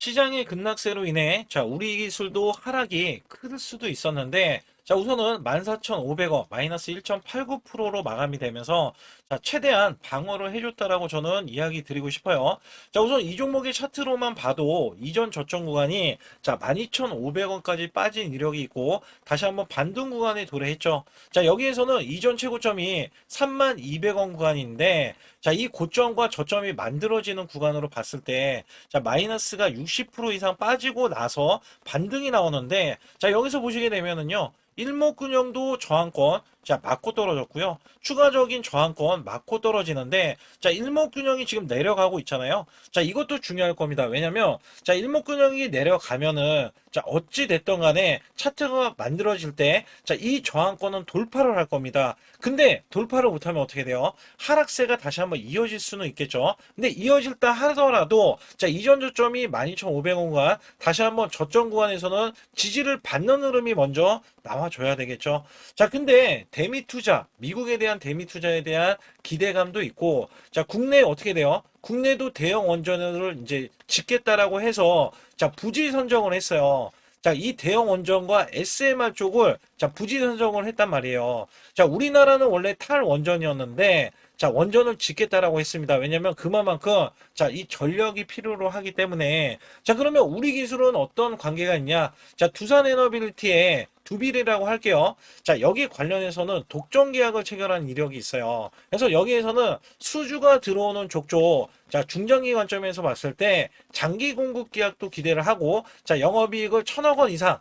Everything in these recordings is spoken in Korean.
시장의 급락세로 인해 우리 기술도 하락이 클 수도 있었는데 우선은 14,500원 마이너스 1.89%로 마감이 되면서 최대한 방어를 해줬다라고 저는 이야기 드리고 싶어요. 우선 이 종목의 차트로만 봐도 이전 저점 구간이 12,500원까지 빠진 이력이 있고 다시 한번 반등 구간에 도래했죠. 여기에서는 이전 최고점이 32,200원 구간인데 이 고점과 저점이 만들어지는 구간으로 봤을 때 마이너스가 60% 이상 빠지고 나서 반등이 나오는데 여기서 보시게 되면은요. 일목균형도 저항권 맞고 떨어졌고요. 추가적인 저항권 맞고 떨어지는데 일목균형이 지금 내려가고 있잖아요. 이것도 중요할 겁니다. 왜냐면 일목균형이 내려가면은 어찌 됐던 간에 차트가 만들어질 때 이 저항권은 돌파를 할 겁니다. 근데 돌파를 못하면 어떻게 돼요? 하락세가 다시 한번 이어질 수는 있겠죠. 근데 이어질다 하더라도 이전 저점이 12,500원과 다시 한번 저점 구간에서는 지지를 받는 흐름이 먼저 나와줘야 되겠죠. 근데 대미 투자, 미국에 대한 대미 투자에 대한 기대감도 있고, 국내 어떻게 돼요? 국내도 대형 원전을 이제 짓겠다라고 해서, 부지 선정을 했어요. 이 대형 원전과 SMR 쪽을, 부지 선정을 했단 말이에요. 우리나라는 원래 탈원전이었는데, 원전을 짓겠다라고 했습니다. 왜냐면 그만큼, 이 전력이 필요로 하기 때문에, 그러면 우리 기술은 어떤 관계가 있냐? 두산 에너빌리티에 두빌이라고 할게요. 여기 관련해서는 독점 계약을 체결한 이력이 있어요. 그래서 여기에서는 수주가 들어오는 족족, 중장기 관점에서 봤을 때 장기 공급 계약도 기대를 하고, 영업이익을 1,000억 원 이상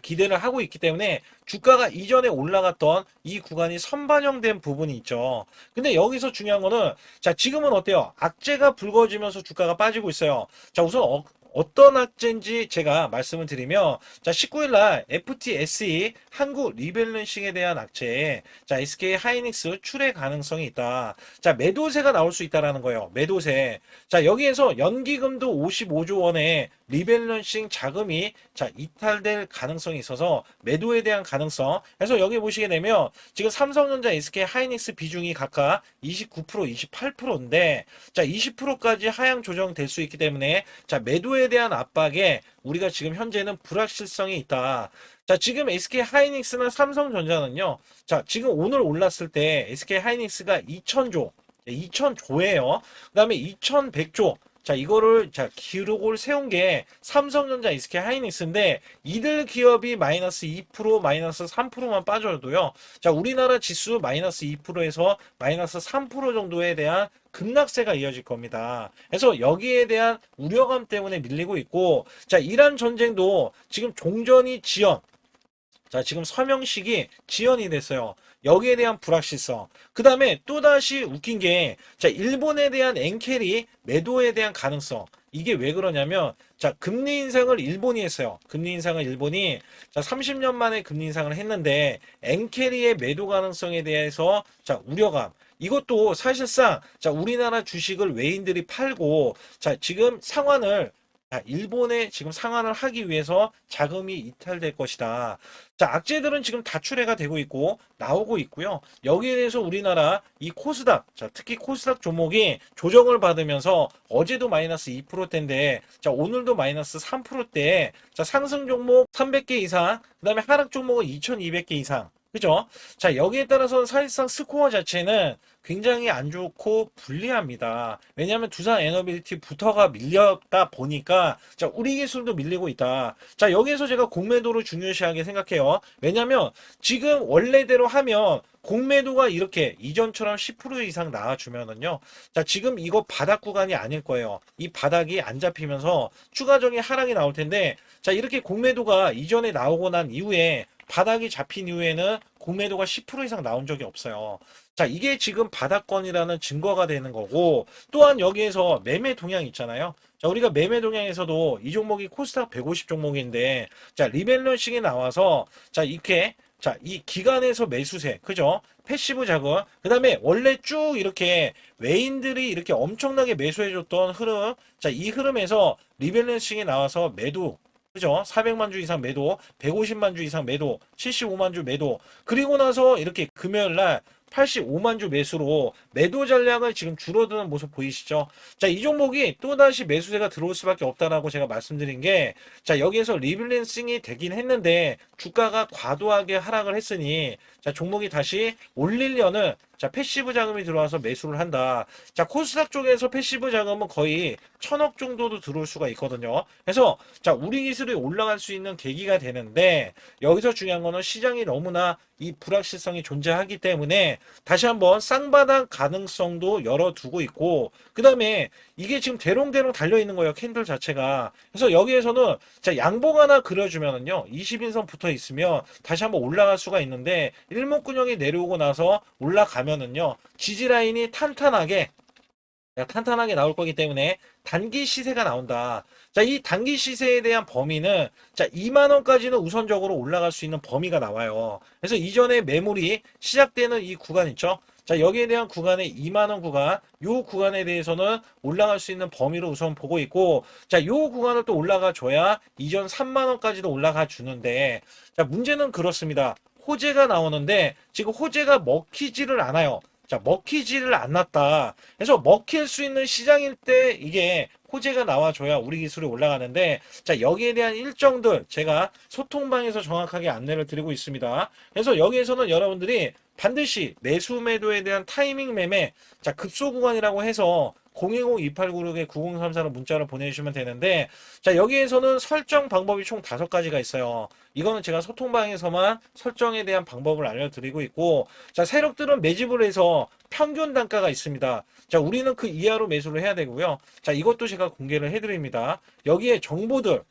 기대를 하고 있기 때문에 주가가 이전에 올라갔던 이 구간이 선반영된 부분이 있죠. 근데 여기서 중요한 거는 지금은 어때요? 악재가 불거지면서 주가가 빠지고 있어요. 우선 어떤 악재인지 제가 말씀을 드리면 19일 날 FTSE 한국 리밸런싱에 대한 악재, SK 하이닉스 출회 가능성이 있다. 매도세가 나올 수 있다라는 거예요. 매도세. 여기에서 연기금도 55조 원의 리밸런싱 자금이 이탈될 가능성이 있어서 매도에 대한 가능성. 그래서 여기 보시게 되면 지금 삼성전자, SK 하이닉스 비중이 각각 29%, 28%인데 20%까지 하향 조정될 수 있기 때문에 매도에 대한 압박에 우리가 지금 현재는 불확실성이 있다. 지금 SK 하이닉스나 삼성전자는요. 지금 오늘 올랐을 때 SK 하이닉스가 2,000조, 2,000조예요. 그다음에 2,100조. 이거를 기록을 세운 게 삼성전자, SK 하이닉스인데 이들 기업이 마이너스 2%, 마이너스 3%만 빠져도요. 우리나라 지수 마이너스 2%에서 마이너스 3% 정도에 대한 급락세가 이어질 겁니다. 그래서 여기에 대한 우려감 때문에 밀리고 있고, 이란 전쟁도 지금 종전이 지연, 지금 서명식이 지연이 됐어요. 여기에 대한 불확실성. 그 다음에 또다시 웃긴 게, 일본에 대한 엔캐리 매도에 대한 가능성. 이게 왜 그러냐면, 금리 인상을 일본이 했어요. 금리 인상을 일본이, 30년 만에 금리 인상을 했는데, 엔캐리의 매도 가능성에 대해서, 우려감. 이것도 사실상, 우리나라 주식을 외인들이 팔고, 지금 상환을 일본에 지금 상환을 하기 위해서 자금이 이탈될 것이다. 악재들은 지금 다 출해가 되고 있고 나오고 있고요. 여기에 대해서 우리나라 이 코스닥, 특히 코스닥 종목이 조정을 받으면서 어제도 마이너스 2%대인데 오늘도 마이너스 3%대, 상승 종목 300개 이상, 그다음에 하락 종목은 2,200개 이상. 그죠? 여기에 따라서는 사실상 스코어 자체는 굉장히 안 좋고 불리합니다. 왜냐하면 두산 에너빌리티부터가 밀렸다 보니까 우리 기술도 밀리고 있다. 여기에서 제가 공매도를 중요시하게 생각해요. 왜냐하면 지금 원래대로 하면 공매도가 이렇게 이전처럼 10% 이상 나와주면은요. 지금 이거 바닥 구간이 아닐 거예요. 이 바닥이 안 잡히면서 추가적인 하락이 나올 텐데 이렇게 공매도가 이전에 나오고 난 이후에 바닥이 잡힌 이후에는 공매도가 10% 이상 나온 적이 없어요. 이게 지금 바닥권이라는 증거가 되는 거고, 또한 여기에서 매매 동향 있잖아요. 우리가 매매 동향에서도 이 종목이 코스닥 150 종목인데, 리밸런싱이 나와서, 이렇게, 이 기간에서 매수세, 그죠? 패시브 자금, 그 다음에 원래 쭉 이렇게 외인들이 이렇게 엄청나게 매수해줬던 흐름, 이 흐름에서 리밸런싱이 나와서 매도, 그죠? 400만 주 이상 매도, 150만 주 이상 매도, 75만 주 매도. 그리고 나서 이렇게 금요일 날 85만 주 매수로 매도 전략을 지금 줄어드는 모습 보이시죠? 자, 이 종목이 또다시 매수세가 들어올 수밖에 없다라고 제가 말씀드린 게, 자, 여기에서 리밸런싱이 되긴 했는데 주가가 과도하게 하락을 했으니, 자, 종목이 다시 올리려는, 자, 패시브 자금이 들어와서 매수를 한다. 자, 코스닥 쪽에서 패시브 자금은 거의 1,000억 정도도 들어올 수가 있거든요. 그래서, 자, 우리 기술이 올라갈 수 있는 계기가 되는데, 여기서 중요한 거는 시장이 너무나 이 불확실성이 존재하기 때문에 다시 한번 쌍바닥 가능성도 열어두고 있고, 그 다음에 이게 지금 대롱대롱 달려있는 거예요, 캔들 자체가. 그래서 여기에서는, 자, 양봉 하나 그려주면은요, 20인선 붙어 있으면 다시 한번 올라갈 수가 있는데, 일목균형이 내려오고 나서 올라가면은요, 지지라인이 탄탄하게 나올 거기 때문에 단기 시세가 나온다. 자, 이 단기 시세에 대한 범위는, 자, 2만 원까지는 우선적으로 올라갈 수 있는 범위가 나와요. 그래서 이전에 매물이 시작되는 이 구간 있죠? 자, 여기에 대한 구간의 2만 원 구간, 요 구간에 대해서는 올라갈 수 있는 범위로 우선 보고 있고, 자, 요 구간을 또 올라가 줘야 이전 3만 원까지도 올라가 주는데, 자, 문제는 그렇습니다. 호재가 나오는데 지금 호재가 먹히지를 않아요. 자, 먹히지를 않았다. 그래서 먹힐 수 있는 시장일 때 이게 호재가 나와줘야 우리 기술이 올라가는데, 자, 여기에 대한 일정들 제가 소통방에서 정확하게 안내를 드리고 있습니다. 그래서 여기에서는 여러분들이 반드시 매수 매도에 대한 타이밍 매매, 자, 급소 구간이라고 해서 010-2896-9034로 문자를 보내주시면 되는데, 자, 여기에서는 설정 방법이 총 5가지가 있어요. 이거는 제가 소통방에서만 설정에 대한 방법을 알려드리고 있고, 자, 세력들은 매집을 해서 평균 단가가 있습니다. 자, 우리는 그 이하로 매수를 해야 되고요. 자, 이것도 제가 공개를 해드립니다. 여기에 정보들,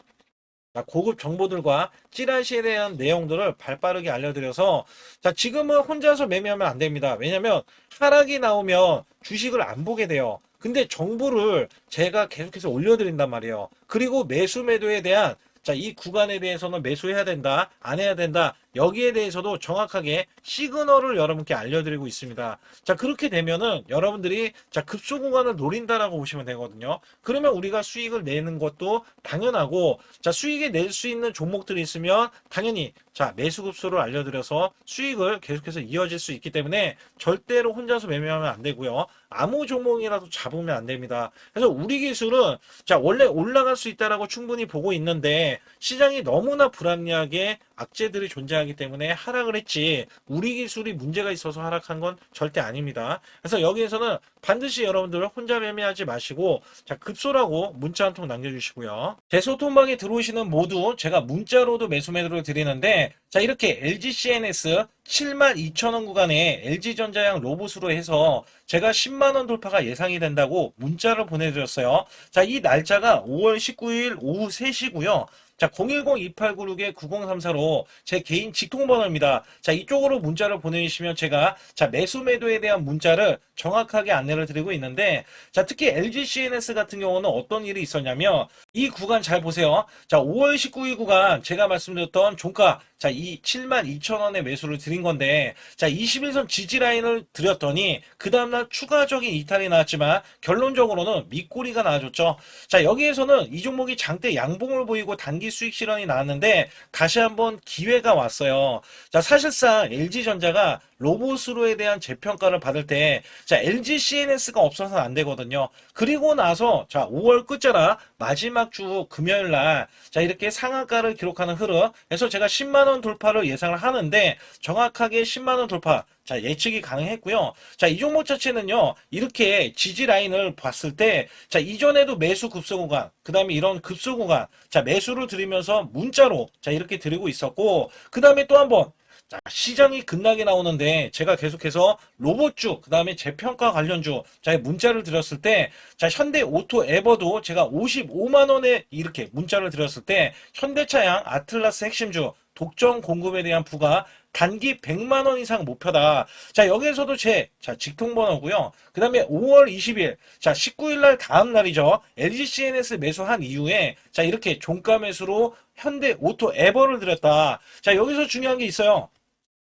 고급 정보들과 찌라시에 대한 내용들을 발빠르게 알려드려서, 자, 지금은 혼자서 매매하면 안 됩니다. 왜냐면 하락이 나오면 주식을 안 보게 돼요. 근데 정보를 제가 계속해서 올려드린단 말이에요. 그리고 매수 매도에 대한, 자, 이 구간에 대해서는 매수해야 된다, 안 해야 된다, 여기에 대해서도 정확하게 시그널을 여러분께 알려드리고 있습니다. 자, 그렇게 되면은 여러분들이, 자, 급소 구간을 노린다라고 보시면 되거든요. 그러면 우리가 수익을 내는 것도 당연하고, 자, 수익을 낼 수 있는 종목들이 있으면 당연히, 자, 매수 급소를 알려드려서 수익을 계속해서 이어질 수 있기 때문에 절대로 혼자서 매매하면 안 되고요. 아무 종목이라도 잡으면 안 됩니다. 그래서 우리 기술은, 자, 원래 올라갈 수 있다라고 충분히 보고 있는데 시장이 너무나 불합리하게 악재들이 존재하기 때문에 하락을 했지, 우리 기술이 문제가 있어서 하락한 건 절대 아닙니다. 그래서 여기에서는 반드시 여러분들 혼자 매매하지 마시고, 자, 급소라고 문자 한 통 남겨주시고요. 제 소통방에 들어오시는 모두 제가 문자로도 매수 매도를 드리는데, 자, 이렇게 LG CNS 72,000원 구간에 LG전자양 로봇으로 해서 제가 10만원 돌파가 예상이 된다고 문자를 보내드렸어요. 자, 이 날짜가 5월 19일 오후 3시고요. 자, 010-2896-9034로 제 개인 직통번호입니다. 자, 이쪽으로 문자를 보내주시면 제가, 자, 매수 매도에 대한 문자를 정확하게 안내를 드리고 있는데, 자, 특히 LG CNS 같은 경우는 어떤 일이 있었냐면, 이 구간 잘 보세요. 자, 5월 19일 구간 제가 말씀드렸던 종가, 자, 이 72,000원에 매수를 드린 건데, 자, 21선 지지라인을 드렸더니 그 다음날 추가적인 이탈이 나왔지만 결론적으로는 밑꼬리가 나와줬죠. 자, 여기에서는 이 종목이 장대 양봉을 보이고 단기 수익 실현이 나왔는데 다시 한번 기회가 왔어요. 자, 사실상 LG전자가 로봇으로에 대한 재평가를 받을 때, 자, LG CNS가 없어서는 안 되거든요. 그리고 나서, 자, 5월 끝자락 마지막 주 금요일 날, 자, 이렇게 상한가를 기록하는 흐름. 그래서 제가 10만원 돌파를 예상을 하는데 정확하게 10만원 돌파, 자, 예측이 가능했고요. 자, 이 종목 자체는요, 이렇게 지지 라인을 봤을 때, 자, 이전에도 매수 급소 구간, 그 다음에 이런 급소 구간, 자, 매수를 드리면서 문자로, 자, 이렇게 드리고 있었고, 그 다음에 또 한 번, 자, 시장이 급락이 나오는데 제가 계속해서 로봇주, 그 다음에 재평가 관련주, 자, 문자를 드렸을 때, 자, 현대 오토 에버도 제가 55만원에 이렇게 문자를 드렸을 때, 현대차양 아틀라스 핵심주, 독점 공급에 대한 부가 단기 100만원 이상 목표다. 자, 여기에서도 자, 직통번호고요. 그 다음에 5월 20일, 자, 19일 날 다음 날이죠. LG CNS 매수한 이후에, 자, 이렇게 종가 매수로 현대 오토 에버를 드렸다. 자, 여기서 중요한 게 있어요.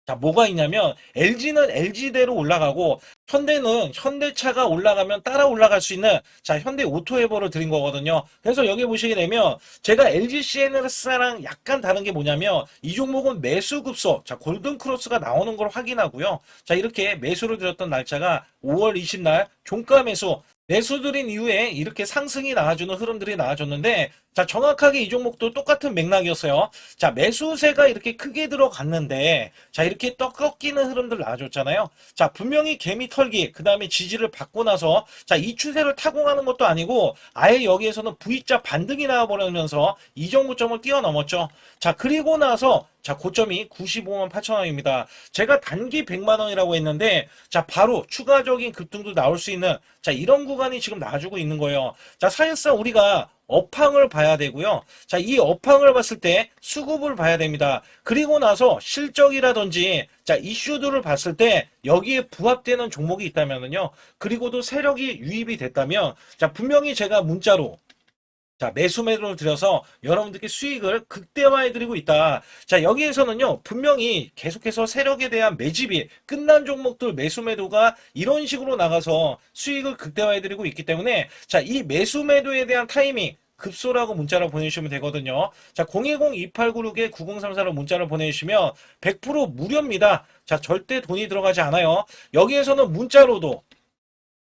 자, 뭐가 있냐면 LG는 LG대로 올라가고 현대는 현대차가 올라가면 따라 올라갈 수 있는 자, 현대 오토에버를 드린 거거든요. 그래서 여기 보시게 되면 제가 LG CNS랑 약간 다른 게 뭐냐면 이 종목은 매수 급소, 자, 골든 크로스가 나오는 걸 확인하고요. 자, 이렇게 매수를 드렸던 날짜가 5월 20날 종가 매수 매수드린 이후에 이렇게 상승이 나와주는 흐름들이 나와줬는데 자, 정확하게 이 종목도 똑같은 맥락이었어요. 자, 매수세가 이렇게 크게 들어갔는데 자, 이렇게 떡 꺾이는 흐름들 나와줬잖아요. 자, 분명히 개미 털기 그 다음에 지지를 받고 나서 자, 이 추세를 타고 가는 것도 아니고 아예 여기에서는 V자 반등이 나와버리면서 이 정도점을 뛰어넘었죠. 자, 그리고 나서 자, 고점이 95만 8천 원입니다. 제가 단기 100만 원이라고 했는데 자, 바로 추가적인 급등도 나올 수 있는 자, 이런 구간이 지금 나와주고 있는 거예요. 자, 사실상 우리가 업황을 봐야 되고요. 자, 이 업황을 봤을 때 수급을 봐야 됩니다. 그리고 나서 실적이라든지 자, 이슈들을 봤을 때 여기에 부합되는 종목이 있다면요. 그리고도 세력이 유입이 됐다면 자, 분명히 제가 문자로 자, 매수 매도를 들여서 여러분들께 수익을 극대화해 드리고 있다. 자, 여기에서는요, 분명히 계속해서 세력에 대한 매집이 끝난 종목들 매수 매도가 이런 식으로 나가서 수익을 극대화해 드리고 있기 때문에 자, 이 매수 매도에 대한 타이밍 급소라고 문자를 보내주시면 되거든요. 자, 010-2896-9034로 문자를 보내주시면 100% 무료입니다. 자, 절대 돈이 들어가지 않아요. 여기에서는 문자로도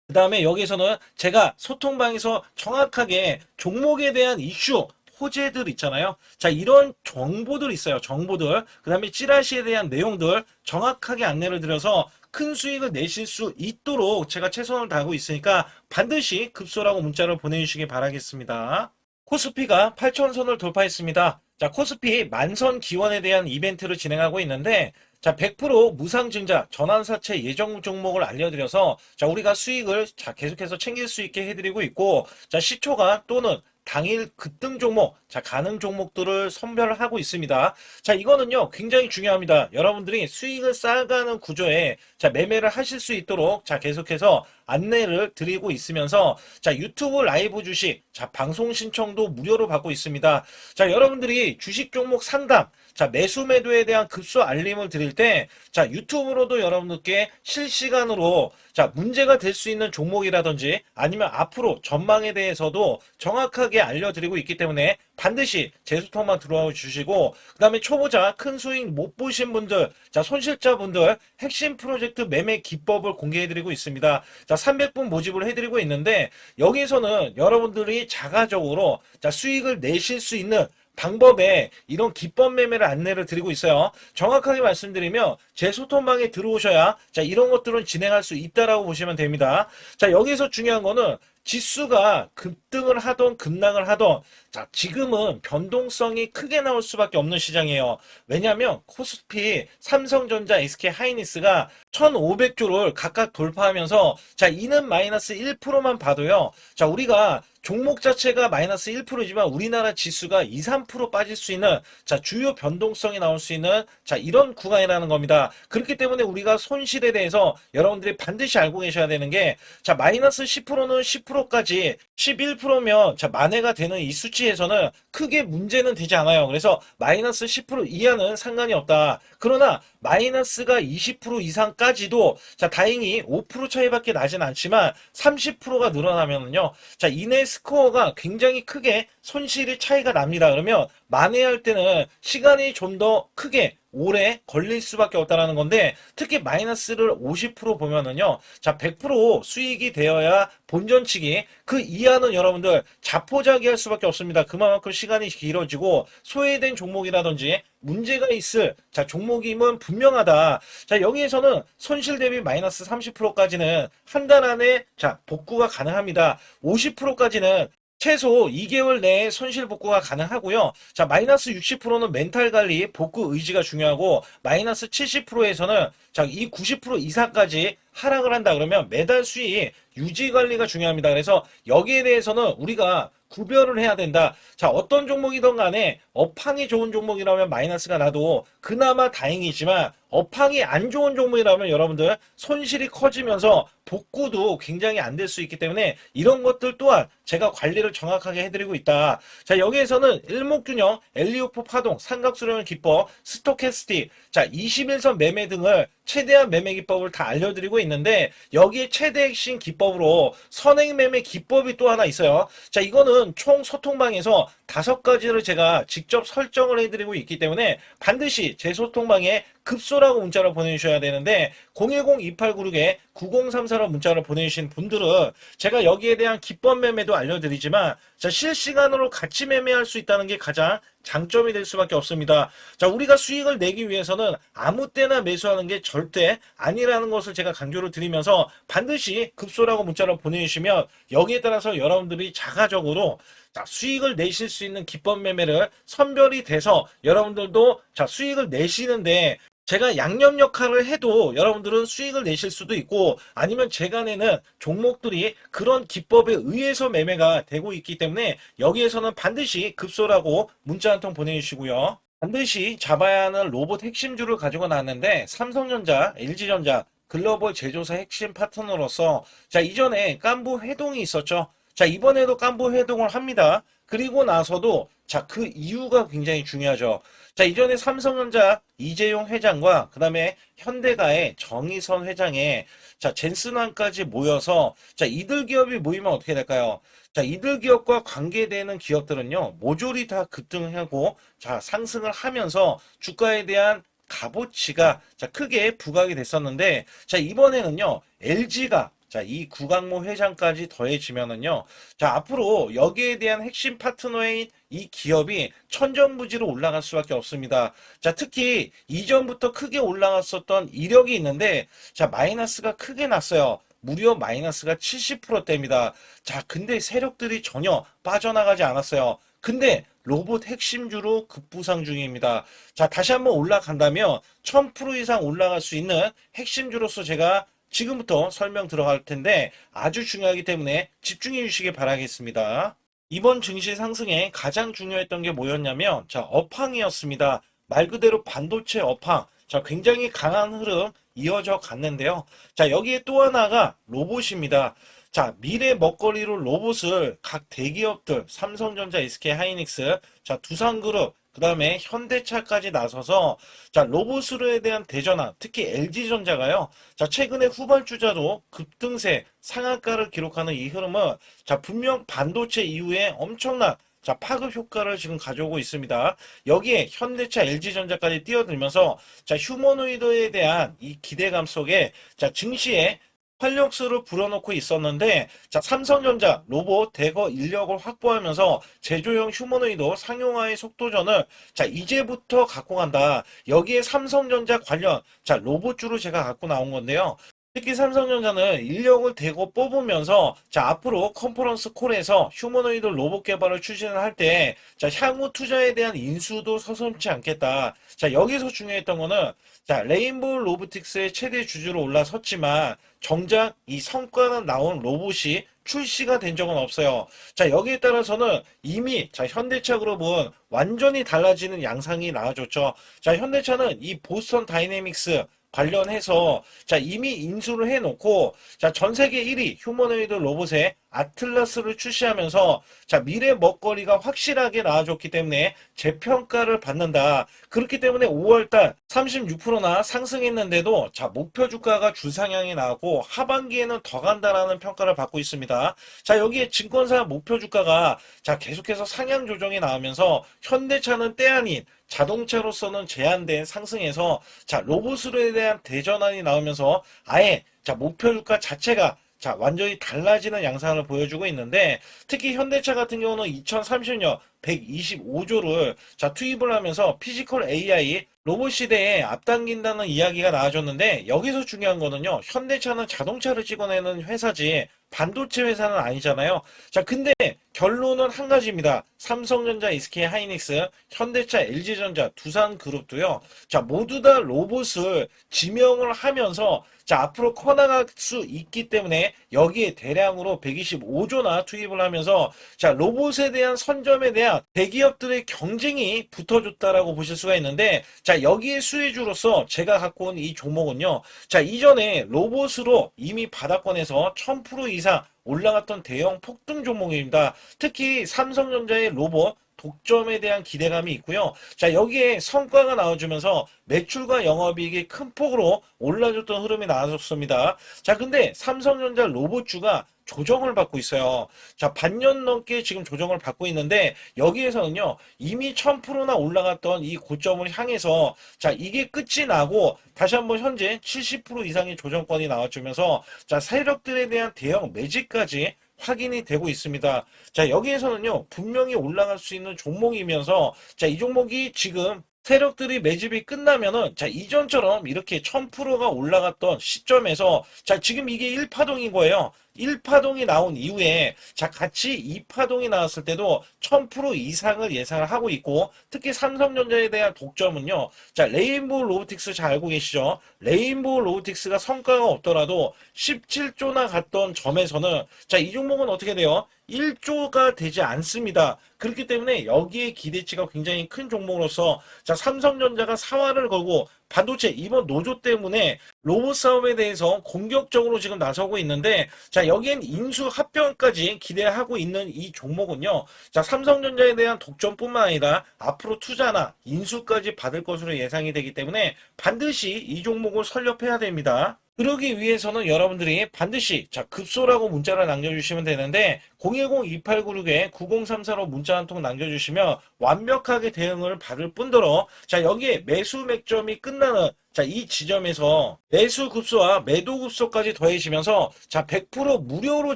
그 다음에 여기에서는 제가 소통방에서 정확하게 종목에 대한 이슈, 호재들 있잖아요. 자, 이런 정보들 있어요. 정보들. 그 다음에 찌라시에 대한 내용들 정확하게 안내를 드려서 큰 수익을 내실 수 있도록 제가 최선을 다하고 있으니까 반드시 급소라고 문자를 보내주시기 바라겠습니다. 코스피가 8천선을 돌파했습니다. 자, 코스피 만선 기원에 대한 이벤트를 진행하고 있는데 자, 100% 무상증자 전환사채 예정 종목을 알려드려서 자, 우리가 수익을 자, 계속해서 챙길 수 있게 해드리고 있고 자, 시초가 또는 당일 급등 종목, 자, 가능 종목들을 선별하고 있습니다. 자, 이거는요, 굉장히 중요합니다. 여러분들이 수익을 쌓아가는 구조에, 자, 매매를 하실 수 있도록, 자, 계속해서 안내를 드리고 있으면서, 자, 유튜브 라이브 주식, 자, 방송 신청도 무료로 받고 있습니다. 자, 여러분들이 주식 종목 상담, 자, 매수 매도에 대한 급소 알림을 드릴 때, 자, 유튜브로도 여러분들께 실시간으로, 자, 문제가 될 수 있는 종목이라든지 아니면 앞으로 전망에 대해서도 정확하게 알려드리고 있기 때문에 반드시 제 소통만 들어와 주시고, 그 다음에 초보자 큰 수익 못 보신 분들, 자, 손실자분들 핵심 프로젝트 매매 기법을 공개해드리고 있습니다. 자, 300분 모집을 해드리고 있는데, 여기서는 여러분들이 자가적으로, 자, 수익을 내실 수 있는 방법에 이런 기법 매매를 안내를 드리고 있어요. 정확하게 말씀드리면 제 소통방에 들어오셔야 자, 이런 것들은 진행할 수 있다라고 보시면 됩니다. 자, 여기서 중요한 거는 지수가 급등을 하던 급락을 하던 자, 지금은 변동성이 크게 나올 수밖에 없는 시장이에요. 왜냐하면 코스피, 삼성전자, SK하이닉스가 1,500조를 각각 돌파하면서 자, 이는 마이너스 1%만 봐도요. 자, 우리가 종목 자체가 마이너스 1%지만 우리나라 지수가 2, 3% 빠질 수 있는 자, 주요 변동성이 나올 수 있는 자, 이런 구간이라는 겁니다. 그렇기 때문에 우리가 손실에 대해서 여러분들이 반드시 알고 계셔야 되는 게 자, 마이너스 10%는 10%까지 11%면 자, 만회가 되는 이 수치에서는 크게 문제는 되지 않아요. 그래서 마이너스 10% 이하는 상관이 없다. 그러나 마이너스가 20% 이상까지도 자, 다행히 5% 차이밖에 나진 않지만 30%가 늘어나면은요. 자, 이내 스코어가 굉장히 크게 손실이 차이가 납니다. 그러면 만회할 때는 시간이 좀 더 크게 오래 걸릴 수밖에 없다라는 건데 특히 마이너스를 50% 보면은요. 자, 100% 수익이 되어야 본전치기 그 이하는 여러분들 자포자기할 수밖에 없습니다. 그만큼 시간이 길어지고 소외된 종목이라든지 문제가 있을 자, 종목임은 분명하다. 자, 여기에서는 손실 대비 마이너스 30%까지는 한 달 안에 자, 복구가 가능합니다. 50%까지는 최소 2개월 내에 손실 복구가 가능하고요. 자, 마이너스 60%는 멘탈 관리, 복구 의지가 중요하고, 마이너스 70%에서는 자, 이 90% 이상까지 하락을 한다 그러면 매달 수익 유지 관리가 중요합니다. 그래서 여기에 대해서는 우리가 구별을 해야 된다. 자, 어떤 종목이든 간에 업황이 좋은 종목이라면 마이너스가 나도 그나마 다행이지만 업황이 안 좋은 종목이라면 여러분들 손실이 커지면서 복구도 굉장히 안 될 수 있기 때문에 이런 것들 또한 제가 관리를 정확하게 해드리고 있다. 자, 여기에서는 일목균형, 엘리오프 파동, 삼각수렴 기법, 스토캐스틱, 자, 21선 매매 등을 최대한 매매 기법을 다 알려드리고 있는데 여기에 최대 핵심 기법으로 선행 매매 기법이 또 하나 있어요. 자, 이거는 총 소통방에서 5가지를 제가 직접 설정을 해드리고 있기 때문에 반드시 제 소통방에 급소라고 문자를 보내주셔야 되는데 010-2896-9034로 문자를 보내주신 분들은 제가 여기에 대한 기법 매매도 알려드리지만 자, 실시간으로 같이 매매할 수 있다는 게 가장 장점이 될 수밖에 없습니다. 자, 우리가 수익을 내기 위해서는 아무 때나 매수하는 게 절대 아니라는 것을 제가 강조를 드리면서 반드시 급소라고 문자를 보내주시면 여기에 따라서 여러분들이 자가적으로 자, 수익을 내실 수 있는 기법 매매를 선별이 돼서 여러분들도 자, 수익을 내시는데 제가 양념 역할을 해도 여러분들은 수익을 내실 수도 있고 아니면 제가 내는 종목들이 그런 기법에 의해서 매매가 되고 있기 때문에 여기에서는 반드시 급소라고 문자 한 통 보내주시고요. 반드시 잡아야 하는 로봇 핵심주를 가지고 나왔는데 삼성전자, LG전자, 글로벌 제조사 핵심 파트너로서 자, 이전에 깐부 회동이 있었죠. 자, 이번에도 깐부 회동을 합니다. 그리고 나서도 자, 그 이유가 굉장히 중요하죠. 자, 이전에 삼성전자 이재용 회장과 그 다음에 현대가의 정의선 회장에 자, 젠슨왕까지 모여서 자, 이들 기업이 모이면 어떻게 될까요? 자, 이들 기업과 관계되는 기업들은요, 모조리 다 급등하고 자, 상승을 하면서 주가에 대한 값어치가 자, 크게 부각이 됐었는데 자, 이번에는요, LG가 자, 이 구강모 회장까지 더해지면은요. 자, 앞으로 여기에 대한 핵심 파트너인 이 기업이 천정부지로 올라갈 수밖에 없습니다. 자, 특히 이전부터 크게 올라갔었던 이력이 있는데 자, 마이너스가 크게 났어요. 무려 마이너스가 70%대입니다. 자, 근데 세력들이 전혀 빠져나가지 않았어요. 근데 로봇 핵심주로 급부상 중입니다. 자, 다시 한번 올라간다면 1000% 이상 올라갈 수 있는 핵심주로서 제가 지금부터 설명 들어갈 텐데 아주 중요하기 때문에 집중해 주시기 바라겠습니다. 이번 증시 상승에 가장 중요했던 게 뭐였냐면 자, 업황이었습니다. 말 그대로 반도체 업황. 자, 굉장히 강한 흐름 이어져 갔는데요. 자, 여기에 또 하나가 로봇입니다. 자, 미래 먹거리로 로봇을 각 대기업들 삼성전자, SK 하이닉스, 자, 두산그룹, 그 다음에 현대차까지 나서서 자, 로봇으로에 대한 대전환, 특히 LG전자가요. 자, 최근에 후발주자도 급등세 상한가를 기록하는 이 흐름은 자, 분명 반도체 이후에 엄청난 자, 파급 효과를 지금 가져오고 있습니다. 여기에 현대차, LG전자까지 뛰어들면서 자, 휴머노이드에 대한 이 기대감 속에 자, 증시에 활력소를 불어넣고 있었는데 자, 삼성전자 로봇 대거 인력을 확보하면서 제조용 휴머노이드 상용화의 속도전을 자, 이제부터 갖고 간다. 여기에 삼성전자 관련 자, 로봇주로 제가 갖고 나온 건데요. 특히 삼성전자는 인력을 대거 뽑으면서 자, 앞으로 컨퍼런스 콜에서 휴머노이드 로봇 개발을 추진을 할 때 자, 향후 투자에 대한 인수도 서슴지 않겠다. 자, 여기서 중요했던 거는 자, 레인보우 로보틱스의 최대 주주로 올라섰지만 정작 이 성과는 나온 로봇이 출시가 된 적은 없어요. 자, 여기에 따라서는 이미 자, 현대차 그룹은 완전히 달라지는 양상이 나와줬죠. 자, 현대차는 이 보스턴 다이내믹스 관련해서 자, 이미 인수를 해놓고 자, 전 세계 1위 휴머노이드 로봇의 아틀라스를 출시하면서 자, 미래 먹거리가 확실하게 나와줬기 때문에 재평가를 받는다. 그렇기 때문에 5월달 36%나 상승했는데도 자, 목표 주가가 주상향이 나오고 하반기에는 더 간다라는 평가를 받고 있습니다. 자, 여기에 증권사 목표 주가가 자, 계속해서 상향 조정이 나오면서 현대차는 때 아닌 자동차로서는 제한된 상승에서 자, 로봇으로에 대한 대전환이 나오면서 아예 자, 목표 주가 자체가 자, 완전히 달라지는 양상을 보여주고 있는데 특히 현대차 같은 경우는 2030년 125조를 자, 투입을 하면서 피지컬 AI 로봇 시대에 앞당긴다는 이야기가 나와줬는데 여기서 중요한 거는요. 현대차는 자동차를 찍어내는 회사지 반도체 회사는 아니잖아요. 자, 근데 결론은 한 가지입니다. 삼성전자, SK 하이닉스, 현대차, LG전자, 두산그룹도요. 자, 모두 다 로봇을 지명을 하면서 자, 앞으로 커나갈 수 있기 때문에 여기에 대량으로 125조나 투입을 하면서 자, 로봇에 대한 선점에 대한 대기업들의 경쟁이 붙어줬다라고 보실 수가 있는데 자, 여기에 수혜주로서 제가 갖고 온 이 종목은요. 자, 이전에 로봇으로 이미 바닥권에서 1000% 이상 올라갔던 대형 폭등 종목입니다. 특히 삼성전자의 로봇 독점에 대한 기대감이 있고요. 자, 여기에 성과가 나와주면서 매출과 영업이익이 큰 폭으로 올라줬던 흐름이 나왔습니다. 자, 근데 삼성전자 로봇주가 조정을 받고 있어요. 자, 반년 넘게 지금 조정을 받고 있는데 여기에서는요, 이미 1000%나 올라갔던 이 고점을 향해서 자, 이게 끝이 나고 다시 한번 현재 70% 이상의 조정권이 나와주면서 자, 세력들에 대한 대형 매집까지 확인이 되고 있습니다. 자, 여기에서는요, 분명히 올라갈 수 있는 종목이면서, 자, 이 종목이 지금 세력들이 매집이 끝나면은, 자, 이전처럼 이렇게 1000%가 올라갔던 시점에서, 자, 지금 이게 1파동인 거예요. 1파동이 나온 이후에, 자, 같이 2파동이 나왔을 때도 1000% 이상을 예상을 하고 있고, 특히 삼성전자에 대한 독점은요, 자, 레인보우 로보틱스 잘 알고 계시죠? 레인보우 로보틱스가 성과가 없더라도 17조나 갔던 점에서는, 자, 이 종목은 어떻게 돼요? 1조가 되지 않습니다. 그렇기 때문에 여기에 기대치가 굉장히 큰 종목으로서 자, 삼성전자가 사활을 걸고 반도체 이번 노조 때문에 로봇 사업에 대해서 공격적으로 지금 나서고 있는데 자, 여기엔 인수 합병까지 기대하고 있는 이 종목은요. 자, 삼성전자에 대한 독점뿐만 아니라 앞으로 투자나 인수까지 받을 것으로 예상이 되기 때문에 반드시 이 종목을 설립해야 됩니다. 그러기 위해서는 여러분들이 반드시 자, 급소라고 문자를 남겨주시면 되는데 010-2896-9034로 문자 한 통 남겨주시면 완벽하게 대응을 받을 뿐더러 자, 여기에 매수 맥점이 끝나는 자, 이 지점에서 매수 급소와 매도 급소까지 더해지면서 자, 100% 무료로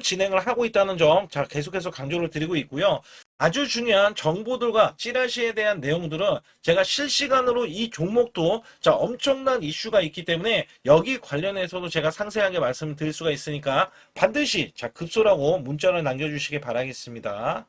진행을 하고 있다는 점 자, 계속해서 강조를 드리고 있고요. 아주 중요한 정보들과 찌라시에 대한 내용들은 제가 실시간으로 이 종목도 자, 엄청난 이슈가 있기 때문에 여기 관련해서도 제가 상세하게 말씀을 드릴 수가 있으니까 반드시 자, 급소라고 문자를 남겨주시기 바라겠습니다.